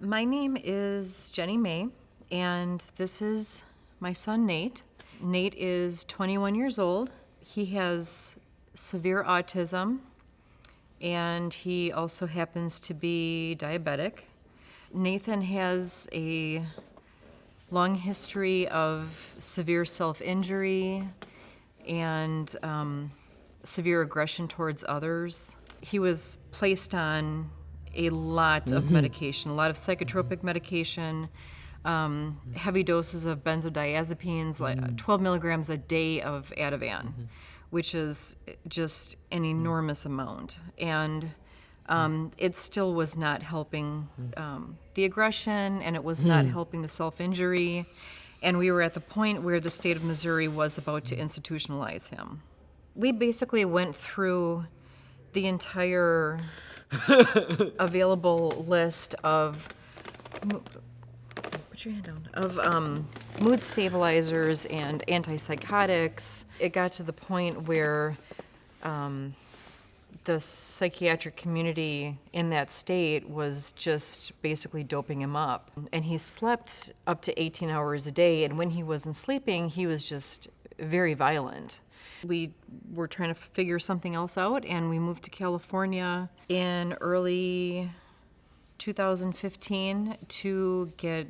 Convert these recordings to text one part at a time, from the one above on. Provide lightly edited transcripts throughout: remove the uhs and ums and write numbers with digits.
My name is Jenny May, and this is my son Nate. Nate is 21 years old. He has severe autism, and he also happens to be diabetic. Nathan has a long history of severe self-injury and severe aggression towards others. He was placed on a lot of medication, a lot of psychotropic medication, heavy doses of benzodiazepines, like 12 milligrams a day of Ativan, which is just an enormous amount. And it still was not helping the aggression, and it was not helping the self-injury. And we were at the point where the state of Missouri was about to institutionalize him. We basically went through the entire available list of put your hand down of mood stabilizers and antipsychotics. It got to the point where the psychiatric community in that state was just basically doping him up. And he slept up to 18 hours a day, and when he wasn't sleeping, he was just very violent. We were trying to figure something else out, and we moved to California in early 2015 to get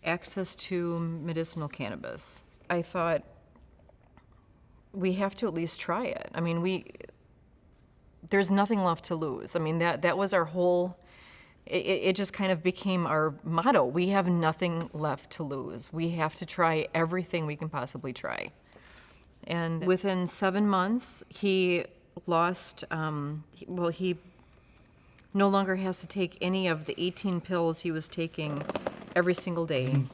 access to medicinal cannabis. I thought, we have to at least try it. I mean, there's nothing left to lose. I mean, that was our whole, it just kind of became our motto. We have nothing left to lose. We have to try everything we can possibly try. And within 7 months, he lost, he no longer has to take any of the 18 pills he was taking every single day.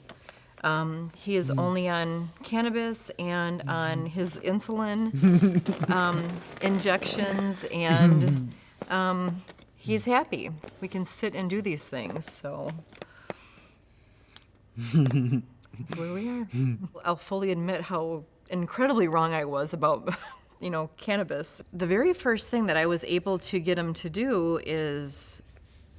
He is only on cannabis and on his insulin injections, and he's happy. We can sit and do these things, so that's where we are. I'll fully admit how incredibly wrong I was about, cannabis. The very first thing that I was able to get him to do is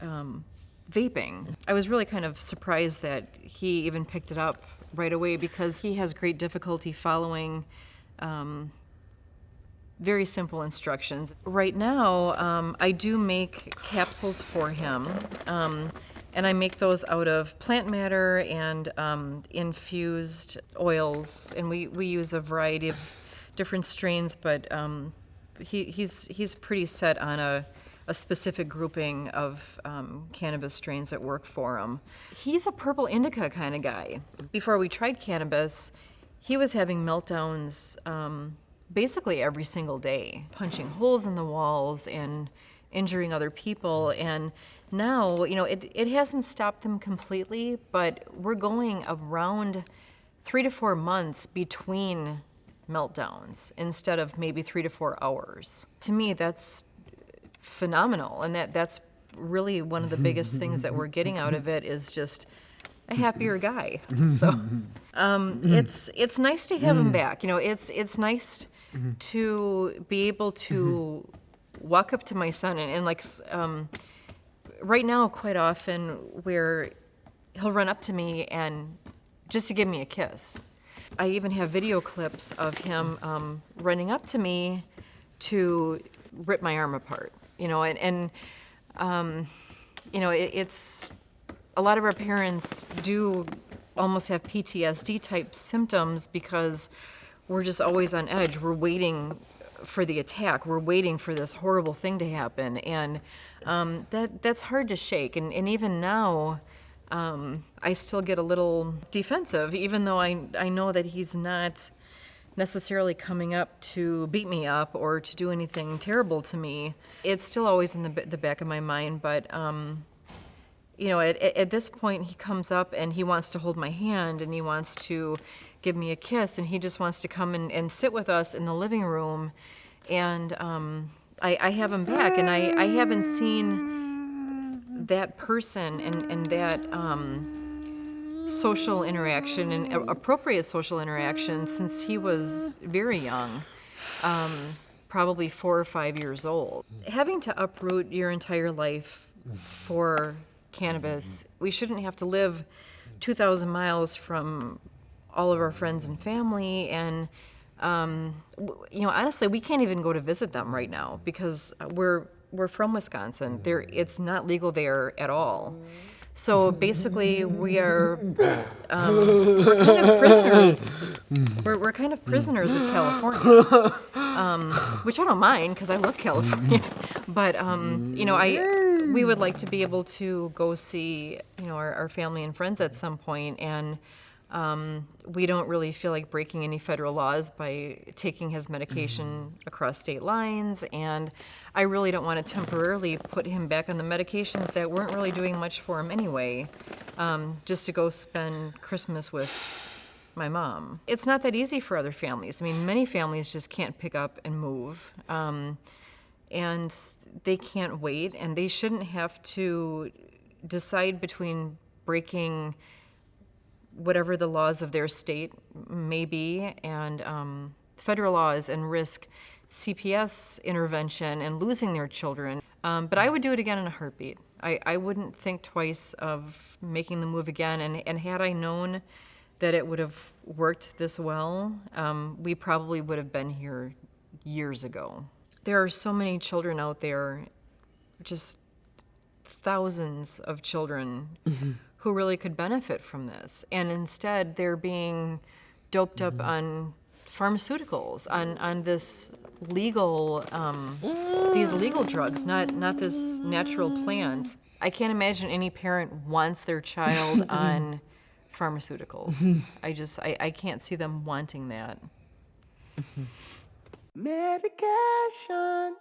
vaping. I was really kind of surprised that he even picked it up right away, because he has great difficulty following very simple instructions. Right now, I do make capsules for him, and I make those out of plant matter and infused oils, and we use a variety of different strains, but he's pretty set on a specific grouping of cannabis strains that work for him. He's a purple indica kind of guy. Before we tried cannabis, he was having meltdowns basically every single day, punching holes in the walls and injuring other people. And now, it hasn't stopped them completely, but we're going around 3 to 4 months between meltdowns instead of maybe 3 to 4 hours. To me, that's phenomenal, and that's really one of the biggest things that we're getting out of it, is just a happier guy. So it's nice to have him back. It's nice to be able to walk up to my son and right now, quite often, where he'll run up to me and just to give me a kiss. I even have video clips of him running up to me to rip my arm apart. It's a lot of our parents do almost have PTSD type symptoms, because we're just always on edge. We're waiting for the attack. We're waiting for this horrible thing to happen, and that's hard to shake. And even now, I still get a little defensive, even though I know that he's not necessarily coming up to beat me up or to do anything terrible to me. It's still always in the back of my mind, but at this point, he comes up and he wants to hold my hand, and he wants to give me a kiss, and he just wants to come and sit with us in the living room. And I have him back, and I haven't seen that person and that social interaction and appropriate social interaction since he was very young, probably 4 or 5 years old. Having to uproot your entire life for cannabis. We shouldn't have to live 2,000 miles from all of our friends and family. And, honestly, we can't even go to visit them right now because we're from Wisconsin. It's not legal there at all. So basically, we're kind of prisoners. We're kind of prisoners of California, which I don't mind because I love California. But we would like to be able to go see our family and friends at some point, and we don't really feel like breaking any federal laws by taking his medication across state lines, and I really don't want to temporarily put him back on the medications that weren't really doing much for him anyway, just to go spend Christmas with my mom. It's not that easy for other families. I mean, many families just can't pick up and move, and they can't wait, and they shouldn't have to decide between breaking whatever the laws of their state may be and federal laws and risk CPS intervention and losing their children. But I would do it again in a heartbeat. I wouldn't think twice of making the move again. And had I known that it would have worked this well, we probably would have been here years ago. There are so many children out there, just thousands of children who really could benefit from this. And instead, they're being doped up on pharmaceuticals, on this legal, these legal drugs, not this natural plant. I can't imagine any parent wants their child on pharmaceuticals. I can't see them wanting that. Medication.